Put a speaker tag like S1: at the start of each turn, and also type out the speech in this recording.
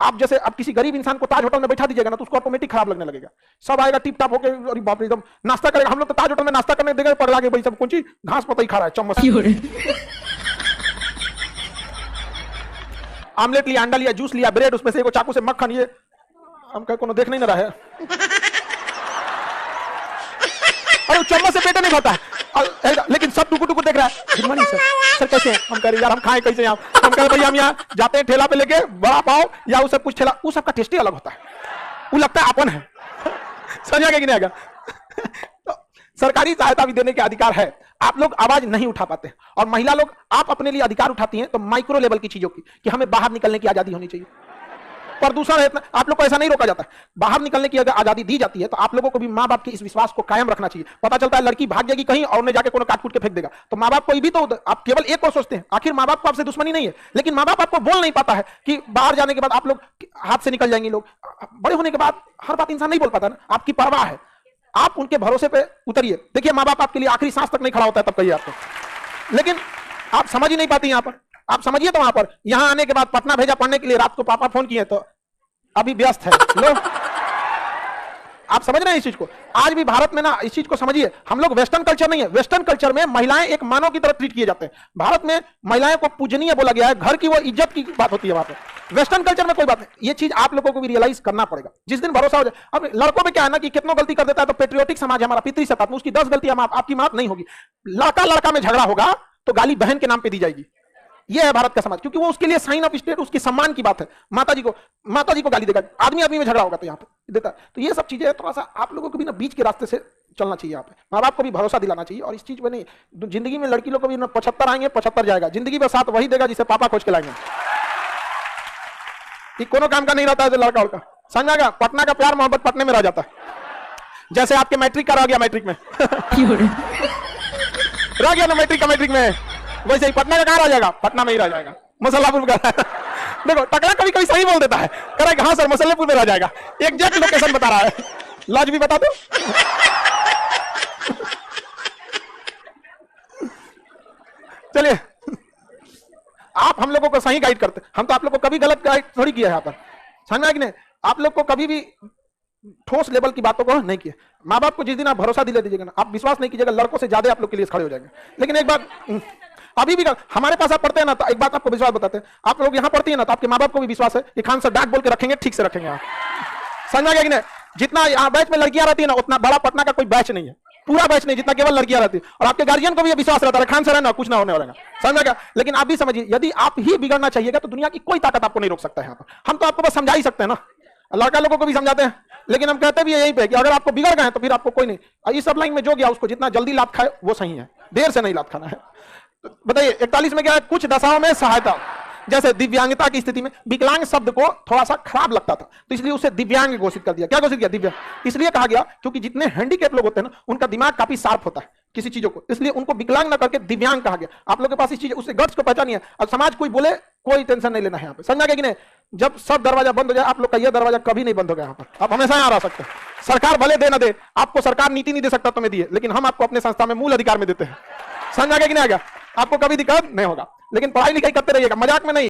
S1: आप जैसे आप किसी गरीब इंसान को ताज होटल में बैठा दीजिएगा ना, तो उसको ऑटोमेटिक खराब लगने लगेगा। सब आएगा टिप टाप होके, अरे बाप रे, एकदम नाश्ता करेगा। हम लोग तो ताज होटल में नाश्ता करने देगा, पगला के भाई सब कौन चीज घास पता ही खा रहा है चम्मच। आमलेट लिया, अंडा लिया, जूस लिया, ब्रेड, उसमें से एगो चाकू से मक्खन, ये हम कहीं कोनो देख नहीं ना रहा है। अरे चम्मच से पेट नहीं भरता है, लेकिन सब टुकु टुकु देख रहा है। गुड मॉर्निंग सर, सर कैसे हैं? हम कह रहे यार हम खाएं कैसे? आप हम कह रहे भैया हम यहाँ जाते हैं ठेला पे लेके, बड़ा पाव या वो सब कुछ ठेला, वो सबका टेस्ट ही अलग होता है, वो लगता है अपन है। समझ आएगा कि नहीं आएगा? तो सरकारी सहायता भी देने के अधिकार है, आप लोग आवाज नहीं उठा पाते। और महिला लोग, आप अपने लिए अधिकार उठाती हैं तो माइक्रो लेवल की चीजों की, कि हमें बाहर निकलने की आजादी होनी चाहिए। प्रदूषण है इतना, आप लोग को ऐसा नहीं रोका जाता। बाहर निकलने की अगर आजादी दी जाती है तो आप लोगों को भी माँ बाप के इस विश्वास को कायम रखना चाहिए। पता चलता है लड़की भाग जाएगी कहीं और ने जाके कोनो काट कूट के फेंक देगा, तो माँ बाप को भी तो आप केवल एक और सोचते हैं, आखिर माँ बाप को आपसे दुश्मनी नहीं है, लेकिन माँ बाप आपको बोल नहीं पाता है कि बाहर जाने के बाद आप लोग हाथ से निकल जाएंगे। लोग बड़े होने के बाद हर बात इंसान नहीं बोल पाता ना, आपकी परवाह है, आप उनके भरोसे पे उतरिए। देखिए माँ बाप आपके लिए आखिरी सांस तक नहीं खड़ा होता है तब कहिए आपको, लेकिन आप समझ ही नहीं पाती। यहाँ पर आप समझिए, तो वहां पर यहाँ आने के बाद पटना भेजा पढ़ने के लिए, रात को पापा फोन किए तो अभी व्यस्त है। लो, आप समझ रहे हैं इस चीज को? आज भी भारत में ना इस चीज को समझिए, हम लोग वेस्टर्न कल्चर नहीं है, वेस्टर्न कल्चर में महिलाएं एक मानव की तरह ट्रीट किए जाते हैं। भारत में महिलाएं को पूजनीय बोला गया है, घर की वो इज्जत की बात होती है वहां पर। वेस्टर्न कल्चर में कोई बात नहीं, ये चीज आप लोगों को भी रियलाइज करना पड़ेगा। जिस दिन भरोसा हो जाए, अब लड़कों में क्या है ना कि कितनों गलती कर देता है तो पेट्रियोटिक समाज है हमारा, पितृ सत्ता, उसकी 10 गलतियां आपकी माफ नहीं होगी। लड़का लड़का में झगड़ा होगा तो गाली बहन के नाम पे दी जाएगी। ये है भारत का समाज, क्योंकि वो उसके लिए साइन ऑफ स्टेट, उसकी सम्मान की बात है। माता जी को गाली देगा, आदमी आदमी में झगड़ा होगा तो यहाँ पे देता है। तो ये सब चीजें थोड़ा सा आप लोगों को भी ना बीच के रास्ते से चलना चाहिए। यहाँ पे माँ बाप को भी भरोसा दिलाना चाहिए। और इस चीज में नहीं, जिंदगी में लड़की लोग को भी ना 75 आएंगे 75 जाएगा, जिंदगी में साथ वही देगा जिसे पापा खोज के लाएंगे। कोनो काम का नहीं रहता है लड़का उड़का, समझा? पटना का प्यार मोहब्बत पटने में रह जाता है, जैसे आपके मैट्रिक का रह गया मैट्रिक में रह गया ना मैट्रिक का मैट्रिक में, वैसे ही पटना का कहां रह जाएगा? पटना में ही रह जाएगा, मसल्लापुर का। देखो टकला कभी कभी सही बोल देता है, करेगा हाँ सर मसल्लापुर में रह जाएगा, एग्जैक्ट लोकेशन बता रहा है। लॉज भी बता दो। चलिए, आप हम लोगों को सही गाइड करते, हम तो आप लोग को कभी गलत गाइड थोड़ी किया है यहाँ पर, समझ में कि नहीं? आप लोग को कभी भी ठोस लेवल की बातों को नहीं किया। माँ बाप को जिस दिन आप भरोसा दिला दीजिएगा ना, आप विश्वास नहीं कीजिएगा, लड़कों से ज्यादा आप लोग के लिए खड़े हो जाएंगे। लेकिन एक बात अभी भी हमारे पास आप पढ़ते हैं ना, तो एक बात आपको विश्वास बताते हैं, आप लोग यहाँ पढ़ते हैं ना, तो आपके माँ बाप को भी विश्वास है कि खान सर डाक बोल के रखेंगे, ठीक से रखेंगे। आप समझ में कि नहीं? जितना यहाँ बैच में लड़कियां रहती है ना, उतना बड़ा पटना का कोई बैच नहीं है, पूरा बैच नहीं जितना केवल लड़कियां रहती है। और आपके गार्जियन को भी विश्वास रहता है खान सर है ना, कुछ ना होने वाला। समझ में? लेकिन आप भी समझिए, यदि आप ही बिगड़ना चाहिएगा तो दुनिया की कोई ताकत आपको नहीं रोक सकता है। यहाँ पर हम तो आपको बस समझा ही सकते हैं ना, लड़का लोगों को भी समझाते हैं, लेकिन हम कहते भी यहीं पे कि अगर आपको बिगड़ गए तो फिर आपको कोई नहीं। इस सब लाइन में जो गया उसको जितना जल्दी लाभ खाए वो सही है, देर से नहीं लाभ खाना है। बताइए 41 में क्या है? कुछ दशाओं में सहायता, जैसे दिव्यांगता की स्थिति में विकलांग शब्द को थोड़ा सा खराब लगता था, तो इसलिए उसे दिव्यांग घोषित कर दिया। क्या घोषित किया? दिव्यांग। इसलिए कहा गया क्योंकि जितने हैंडीकैप लोग होते हैं ना, उनका दिमाग काफी शार्प होता है किसी चीजों को, इसलिए उनको विकलांग ना करके दिव्यांग कहा गया। आप लोगों के पास इस चीज उससे गट्स को पहचानिए। अब समाज कोई बोले कोई टेंशन नहीं लेना है यहाँ पे, समझा गया कि नहीं? जब सब दरवाजा बंद हो जाए, आप लोग का यह दरवाजा कभी नहीं बंद होगा। यहाँ पर आप हमेशा यहाँ रह सकते हैं। सरकार भले दे ना दे, आपको सरकार नीति नहीं दे सकता तुम्हें दिए, लेकिन हम आपको अपने संस्था में मूल अधिकार में देते हैं। समझा गया कि नहीं? आ गया? आपको कभी दिक्कत नहीं होगा, लेकिन पढ़ाई लिखाई करते रहिएगा, मजाक में नहीं।